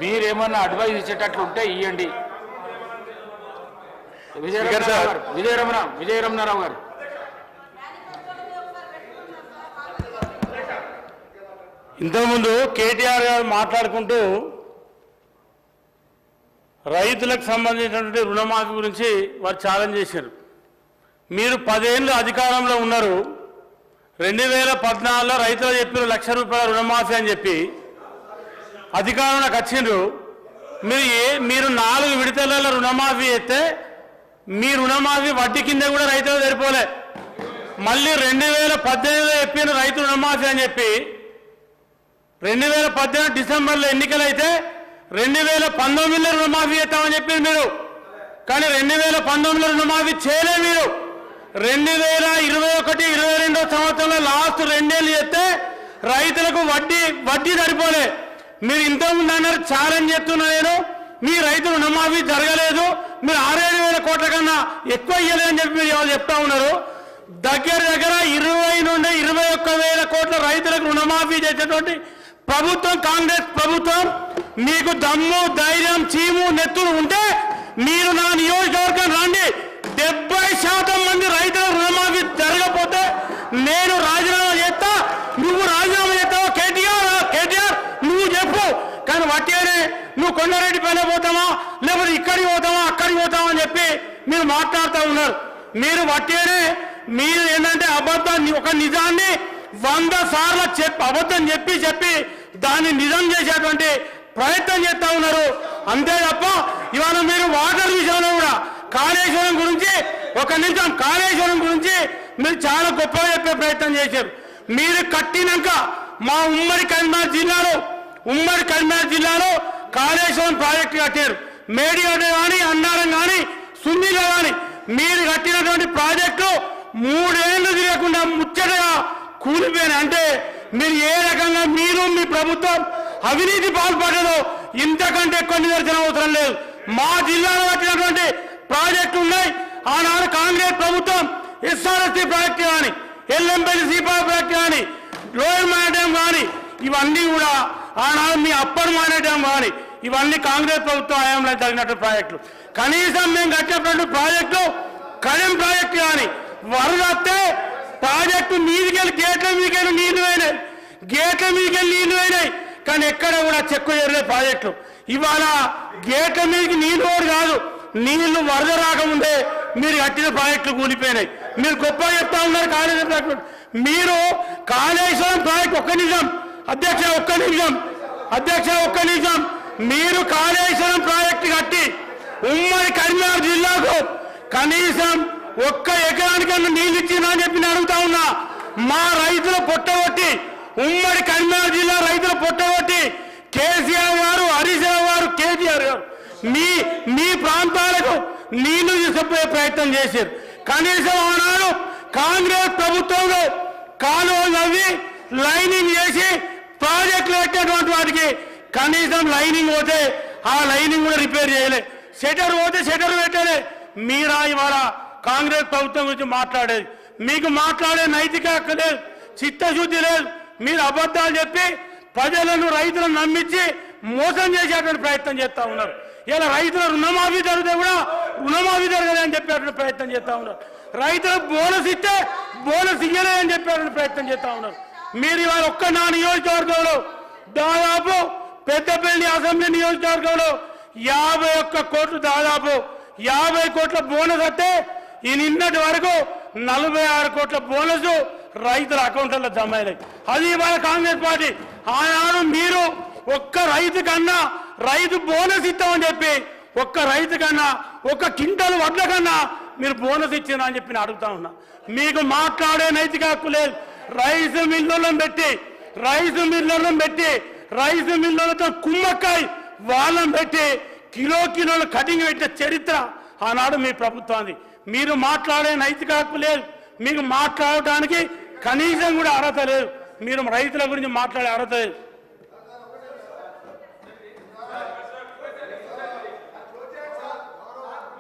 మీరేమన్నా అడ్వైజ్ ఇచ్చేటట్లు ఉంటే ఇవ్వండి. విజయరమణారావు గారు ఇంతకుముందు కేటీఆర్ గారు మాట్లాడుకుంటూ రైతులకు సంబంధించినటువంటి రుణమాఫీ గురించి వారు ఛాలెంజ్ చేశారు. మీరు 10 ఏళ్ళు అధికారంలో ఉన్నారు. 2014లో రైతులు చెప్పిన ₹1,00,000 రుణమాఫీ అని చెప్పి అధికారంలోకి వచ్చిండ్రు. మీరు 4 విడతలలో రుణమాఫీ చేస్తే మీ రుణమాఫీ వడ్డీ కింద కూడా రైతులు సరిపోలే. మళ్ళీ 2018లో చెప్పిన రైతు రుణమాఫీ అని చెప్పి 2018 డిసెంబర్లో ఎన్నికలైతే 2019లో రుణమాఫీ చేస్తామని చెప్పింది మీరు. కానీ 2019లో రుణమాఫీ చేయలే మీరు. 2021-22 సంవత్సరంలో లాస్ట్ 2 ఏళ్ళు చేస్తే రైతులకు వడ్డీ సరిపోలే. మీరు ఇంతకుముందు అన్నారు ఛాలెంజ్ చేస్తున్నా నేను, మీ రైతు రుణమాఫీ జరగలేదు, మీరు 6-7 కోట్ల కన్నా ఎక్కువ ఇయ్యలేదని చెప్పి మీరు ఎవరు చెప్తా ఉన్నారు. దగ్గర 20 నుండి 21,000 కోట్ల రైతులకు రుణమాఫీ చేసేటువంటి ప్రభుత్వం కాంగ్రెస్ ప్రభుత్వం. మీకు దమ్ము ధైర్యం చీము నెత్తులు ఉంటే మీరు నా నియోజకవర్గం రండి. 70% మంది రైతుల రుణమాఫీ జరగకపోతే నేను రాజీనామా చేస్తా, నువ్వు రాజీనామా చేస్తావా? కేటీఆర్ నువ్వు చెప్పు. కానీ వట్టిగానే నువ్వు కొండారెడ్డి పైన పోతావా, లేకపోతే ఇక్కడికి పోతావా అక్కడికి పోతావా అని చెప్పి మీరు మాట్లాడుతూ ఉన్నారు. మీరు వట్టిగానే మీరు ఏంటంటే అబద్ధాన్ని, ఒక నిజాన్ని 100 సార్లు అబద్ధం చెప్పి దాన్ని నిజం చేసేటువంటి ప్రయత్నం చేస్తూ ఉన్నారు. అంతే తప్ప ఇవాళ మీరు వాటర్ విషయంలో కూడా కాళేశ్వరం గురించి కాళేశ్వరం గురించి మీరు చాలా గొప్పగా చెప్పే ప్రయత్నం చేశారు. మీరు కట్టినాక మా ఉమ్మడి కరీంనగర్ జిల్లాలో కాళేశ్వరం ప్రాజెక్టు కట్టారు. మేడిగడ్డ కానీ అన్నారం కానీ సున్నిల కానీ మీరు కట్టినటువంటి ప్రాజెక్టు 3 ఏళ్ళు తిరగకుండా ముచ్చటగా కూలిపోయిన. అంటే మీరు ఏ రకంగా మీరు మీ ప్రభుత్వం అవినీతి పాల్పడదో ఇంతకంటే ఎక్కువ నిదర్శనం అవసరం లేదు. మా జిల్లాలో కట్టినటువంటి ప్రాజెక్టు ఉన్నాయి. ఆనాడు కాంగ్రెస్ ప్రభుత్వం ఎస్ఆర్ఎస్టీ ప్రాజెక్టు కానీ, ఎల్ఎంపల్లి సీపా ప్రాజెక్టు కానీ, లోయర్ మానేటం కానీ ఇవన్నీ కూడా ఆనాడు మీ అప్పర్ మానేటం కానీ ఇవన్నీ కాంగ్రెస్ ప్రభుత్వం హయాంలో జరిగినటువంటి ప్రాజెక్టులు. కనీసం మేము కట్టినటువంటి ప్రాజెక్టులు కడెం ప్రాజెక్టు కానీ వరద వస్తే ప్రాజెక్టు మీదికెళ్ళి గేట్ల మీదకెళ్ళి నీళ్లు పోయినాయి. కానీ ఎక్కడ కూడా చెక్కు చేయలేదు ప్రాజెక్టులు. ఇవాళ గేట్ల మీదకి నీళ్లు కూడా కాదు, నీళ్లు వరద రాకముందే మీరు కట్టిన ప్రాజెక్టులు కూలిపోయినాయి. మీరు గొప్పగా చెప్తా ఉన్నారు కాళేశ్వరం. మీరు కాళేశ్వరం ప్రాజెక్టు ఒక్క నిమిషం అధ్యక్ష మీరు కాళేశ్వరం ప్రాజెక్టు కట్టి ఉమ్మడి కరీంనగర్ జిల్లాకు కనీసం 1 ఎకరానికన్నా నీళ్ళు ఇచ్చిందా అని చెప్పి అడుగుతా ఉన్నా. మా రైతులు పొట్టగొట్టి, ఉమ్మడి కరీంనగర్ జిల్లా రైతులు పొట్టగొట్టి కేసీఆర్ గారు, హరీష్ రావు గారు, కేటీఆర్ గారు మీ ప్రాంతాలకు నీళ్లు తీసుకుపోయే ప్రయత్నం చేశారు. కనీసం ఆనాడు కాంగ్రెస్ ప్రభుత్వంలో కాలువలు నవ్వి లైనింగ్ చేసి ప్రాజెక్టులు పెట్టేటువంటి వాటికి కనీసం లైనింగ్ పోతే ఆ లైనింగ్ కూడా రిపేర్ చేయలే, షటర్ పోతే షటర్ పెట్టలే. మీరా ఇవాళ కాంగ్రెస్ ప్రభుత్వం గురించి మాట్లాడేది? మీకు మాట్లాడే నైతిక హక్కు లేదు, చిత్తశుద్ధి లేదు. మీరు అబద్ధాలు చెప్పి ప్రజలను రైతులను నమ్మించి మోసం చేసేటువంటి ప్రయత్నం చేస్తూ ఉన్నారు. ఇలా రైతుల రుణమాఫీ జరిగితే కూడా రుణమాఫీ జరగలేదని చెప్పేటువంటి ప్రయత్నం చేస్తూ ఉన్నారు. రైతులకు బోనస్ ఇస్తే బోనస్ ఇయ్యలేదని చెప్పేటువంటి ప్రయత్నం చేస్తూ ఉన్నారు. మీరు ఇవాళ నా నియోజకవర్గంలో దాదాపు పెద్దపల్లి అసెంబ్లీ నియోజకవర్గంలో 51 కోట్లు, దాదాపు 50 కోట్ల బోనస్ వస్తే ఈ నిన్నటి వరకు 46 కోట్ల బోనస్ రైతుల అకౌంట్లలో జమ అయినాయి. అది ఇవాళ కాంగ్రెస్ పార్టీ. ఆనాడు మీరు ఒక్క రైతు కన్నా రైతు బోనస్ ఇస్తామని చెప్పి రైతు కన్నా 1 క్వింటాల్ వడ్ల కన్నా మీరు బోనస్ ఇచ్చినా అని చెప్పి అడుగుతా ఉన్నా. మీకు మాట్లాడే నైతిక హక్కు లేదు. రైస్ మిల్లులను పెట్టి రైస్ మిల్లులతో కుమ్మక్కాయి వాళ్ళని పెట్టి కిలోలు కటింగ్ పెట్టే చరిత్ర ఆనాడు మీ ప్రభుత్వాన్ని. మీరు మాట్లాడే నైతిక హక్కు లేదు, మీకు మాట్లాడటానికి కనీసం కూడా అర్హత లేదు. మీరు రైతుల గురించి మాట్లాడే అర్హత లేదు.